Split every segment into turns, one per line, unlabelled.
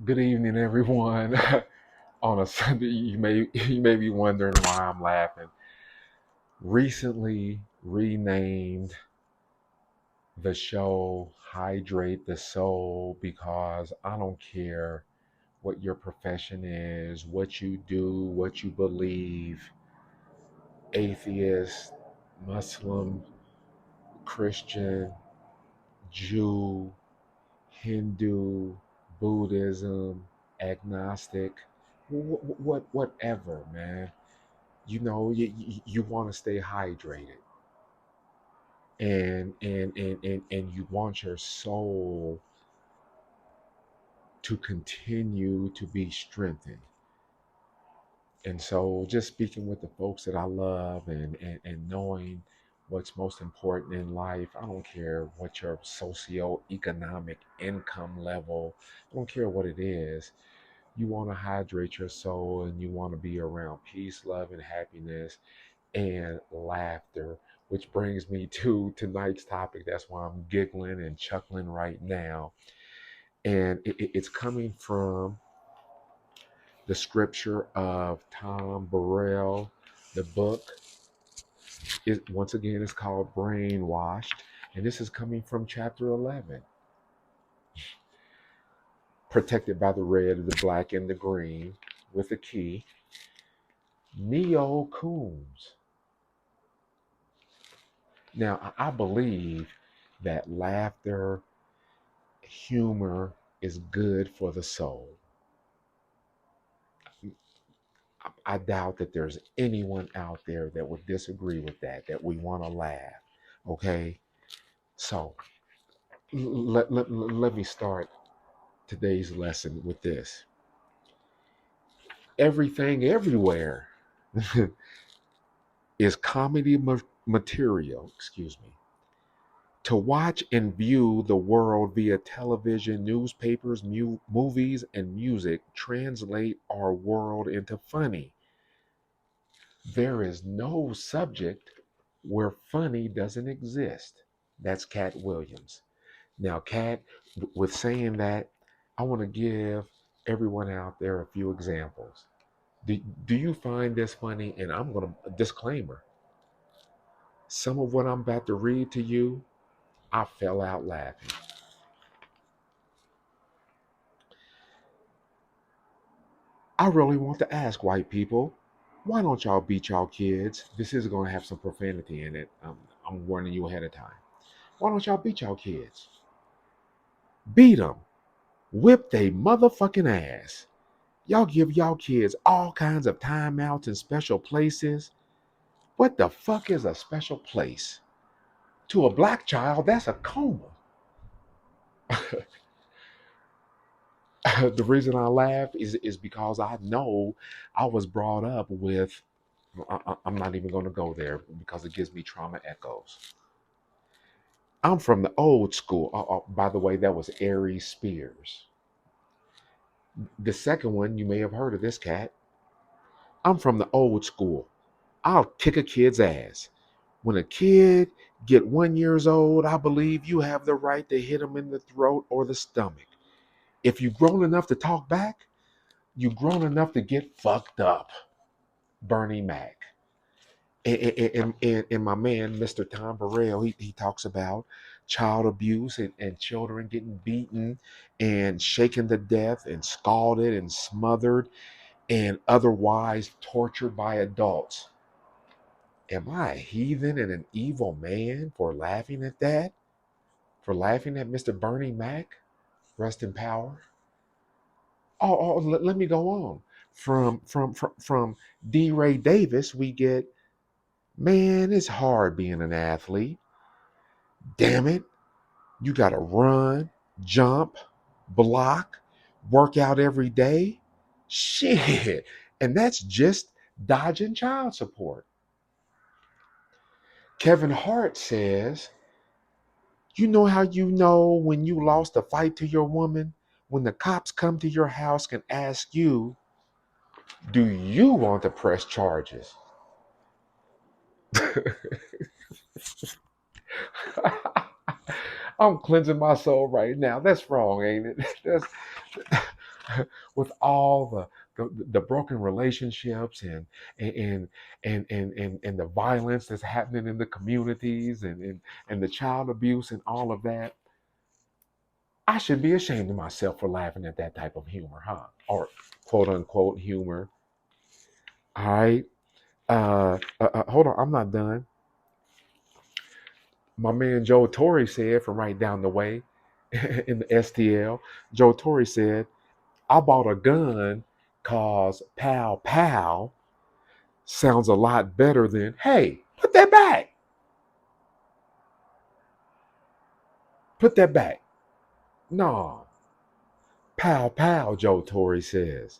Good evening, everyone. On a Sunday, you may be wondering why I'm laughing. Recently renamed the show "Hydrate the Soul" because I don't care what your profession is, what you do, what you believe. Atheist, Muslim, Christian, Jew, Hindu, Buddhism, agnostic, whatever, man. You want to stay hydrated, and you want your soul to continue to be strengthened. And so just speaking with the folks that I love, and knowing what's most important in life. I don't care what your socioeconomic income level, I don't care what it is. You want to hydrate your soul, and you want to be around peace, love, and happiness and laughter, which brings me to tonight's topic. That's why I'm giggling and chuckling right now. And it's coming from the scripture of Tom Burrell. The book is, once again, is called Brainwashed. And this is coming from chapter 11, protected by the red, the black, and the green with a key. Neo Coombs. Now, I believe that laughter, humor is good for the soul. I doubt that there's anyone out there that would disagree with that we want to laugh. Okay? So let me start today's lesson with this. Everything everywhere is comedy material, excuse me. To watch and view the world via television, newspapers, movies, and music translate our world into funny. There is no subject where funny doesn't exist. That's Cat Williams. Now, Cat, with saying that, I want to give everyone out there a few examples. Do you find this funny? And I'm going to, disclaimer, some of what I'm about to read to you, I fell out laughing. I really want to ask white people, why don't y'all beat y'all kids? This is going to have some profanity in it. I'm warning you ahead of time. Why don't y'all beat y'all kids? Beat them. Whip they motherfucking ass. Y'all give y'all kids all kinds of timeouts and special places. What the fuck is a special place? To a black child, that's a coma. The reason I laugh is because I know I was brought up with. I'm not even going to go there because it gives me trauma echoes. I'm from the old school. By the way, that was Aries Spears. The second one, you may have heard of this cat. I'm from the old school. I'll kick a kid's ass. When a kid get 1 years old, I believe you have the right to hit him in the throat or the stomach. If you grown enough to talk back, you grown enough to get fucked up. Bernie Mac. And my man, Mr. Tom Burrell, he talks about child abuse, and children getting beaten and shaken to death and scalded and smothered and otherwise tortured by adults. Am I a heathen and an evil man for laughing at that? For laughing at Mr. Bernie Mac? Rest in power. Let me go on. From D. Ray Davis, we get, man, it's hard being an athlete. Damn it. You got to run, jump, block, work out every day. Shit. And that's just dodging child support. Kevin Hart says, you know how you know when you lost a fight to your woman? When the cops come to your house and ask you, do you want to press charges? I'm cleansing my soul right now. That's wrong, ain't it? That's with all the broken relationships and and the violence that's happening in the communities and the child abuse and all of that, I should be ashamed of myself for laughing at that type of humor, huh? Or quote unquote humor. All right. Hold on, I'm not done. My man Joe Torre said from right down the way in the STL, Joe Torre said, I bought a gun cause pow pow sounds a lot better than, hey, put that back. Put that back. No. Pow pow, Joe Torre says.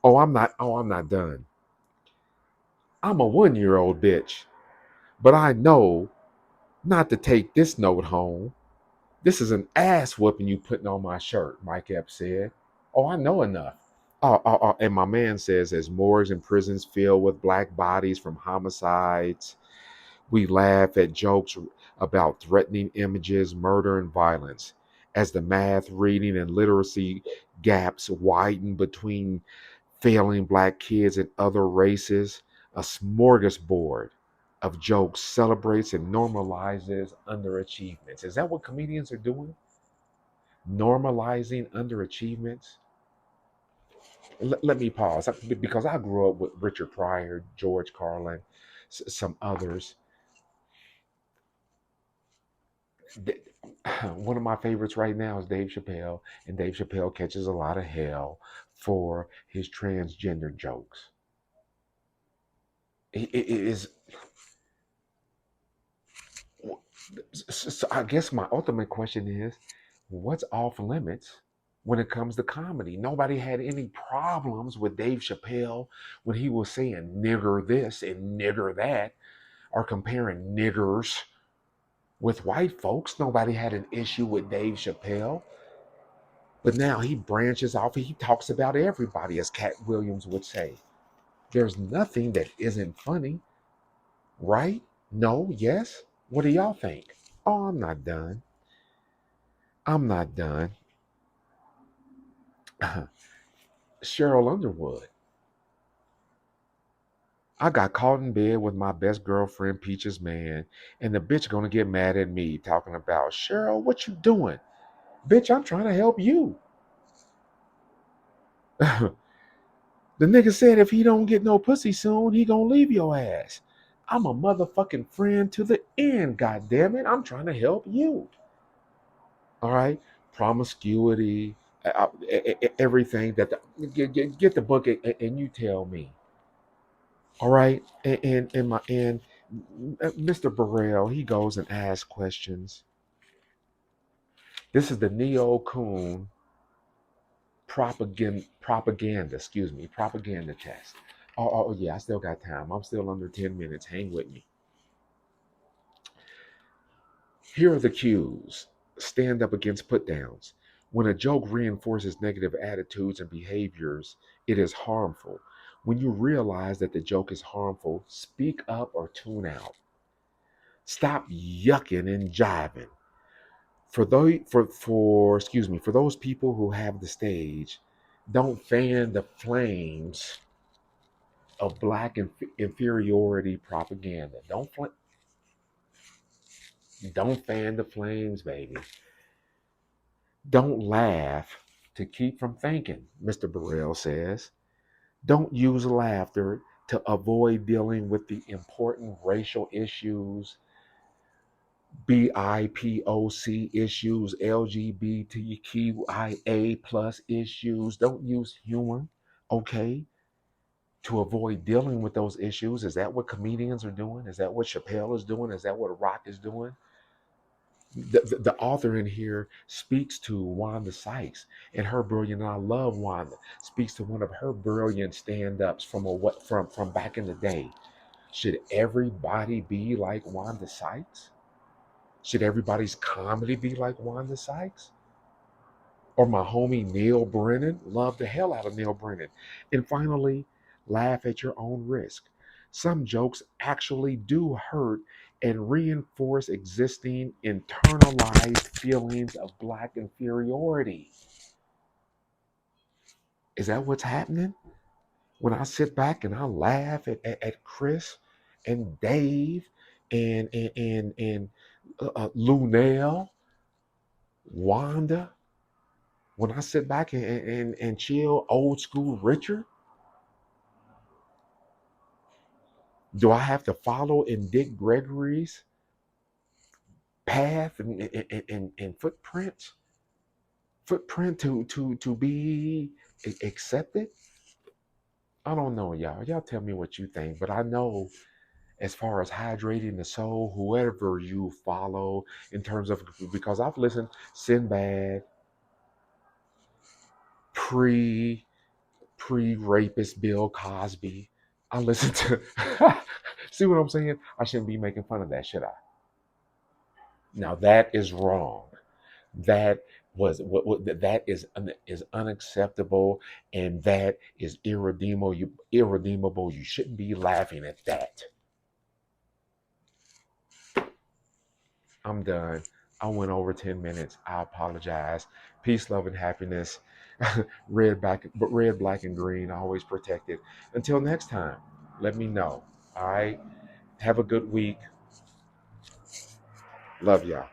Oh, I'm not done. I'm a 1 year old bitch, but I know not to take this note home. This is an ass whooping you putting on my shirt, Mike Epps said. Oh, I know enough. And my man says, as morgues and prisons filled with black bodies from homicides, we laugh at jokes about threatening images, murder, and violence. As the math, reading, and literacy gaps widen between failing black kids and other races, a smorgasbord of jokes celebrates and normalizes underachievements. Is that what comedians are doing? Normalizing underachievements? Let me pause because I grew up with Richard Pryor, George Carlin, some others. One of my favorites right now is Dave Chappelle, and Dave Chappelle catches a lot of hell for his transgender jokes. It is. So I guess my ultimate question is, what's off limits when it comes to comedy? Nobody had any problems with Dave Chappelle when he was saying nigger this and nigger that, or comparing niggers with white folks. Nobody had an issue with Dave Chappelle. But now he branches off. He talks about everybody, as Cat Williams would say. There's nothing that isn't funny, right? No, yes. What do y'all think? Oh, I'm not done. I'm not done. Cheryl Underwood. I got caught in bed with my best girlfriend, Peach's man, and the bitch gonna get mad at me talking about, Cheryl, what you doing? Bitch, I'm trying to help you. The nigga said if he don't get no pussy soon, he gonna leave your ass. I'm a motherfucking friend to the end, god damn it. I'm trying to help you. All right? Promiscuity, everything that get the book and you tell me. All right, and Mr. Burrell, he goes and asks questions. This is the Neo Coon propaganda test. Oh yeah, I still got time. I'm still under 10 minutes. Hang with me. Here are the cues. Stand up against put downs. When a joke reinforces negative attitudes and behaviors, it is harmful. When you realize that the joke is harmful, speak up or tune out. Stop yucking and jiving. For those people who have the stage, don't fan the flames of black inferiority propaganda. Don't fan the flames, baby. Don't laugh to keep from thinking, Mr. Burrell says. Don't use laughter to avoid dealing with the important racial issues, BIPOC issues, LGBTQIA plus issues. Don't use humor, okay, to avoid dealing with those issues. Is that what comedians are doing? Is that what Chappelle is doing? Is that what Rock is doing? The author in here speaks to Wanda Sykes and her brilliant. And I love Wanda. Speaks to one of her brilliant stand-ups from back in the day. Should everybody be like Wanda Sykes? Should everybody's comedy be like Wanda Sykes? Or my homie Neil Brennan? Love the hell out of Neil Brennan. And finally, laugh at your own risk. Some jokes actually do hurt and reinforce existing internalized feelings of black inferiority. Is that what's happening? When I sit back and I laugh at Chris and Dave and Lunel, Wanda, when I sit back and chill old school Richard, do I have to follow in Dick Gregory's path and footprint to be accepted? I don't know, y'all. Y'all tell me what you think, but I know as far as hydrating the soul, whoever you follow in terms of, because I've listened Sinbad, pre pre rapist Bill Cosby. I listened to see what I'm saying? I shouldn't be making fun of that, should I? Now that is wrong. That what that is unacceptable, and that is irredeemable. Irredeemable. You shouldn't be laughing at that. I'm done. I went over 10 minutes. I apologize. Peace, love, and happiness. Red, black, and green, always protected. Until next time, let me know. All right. Have a good week. Love y'all.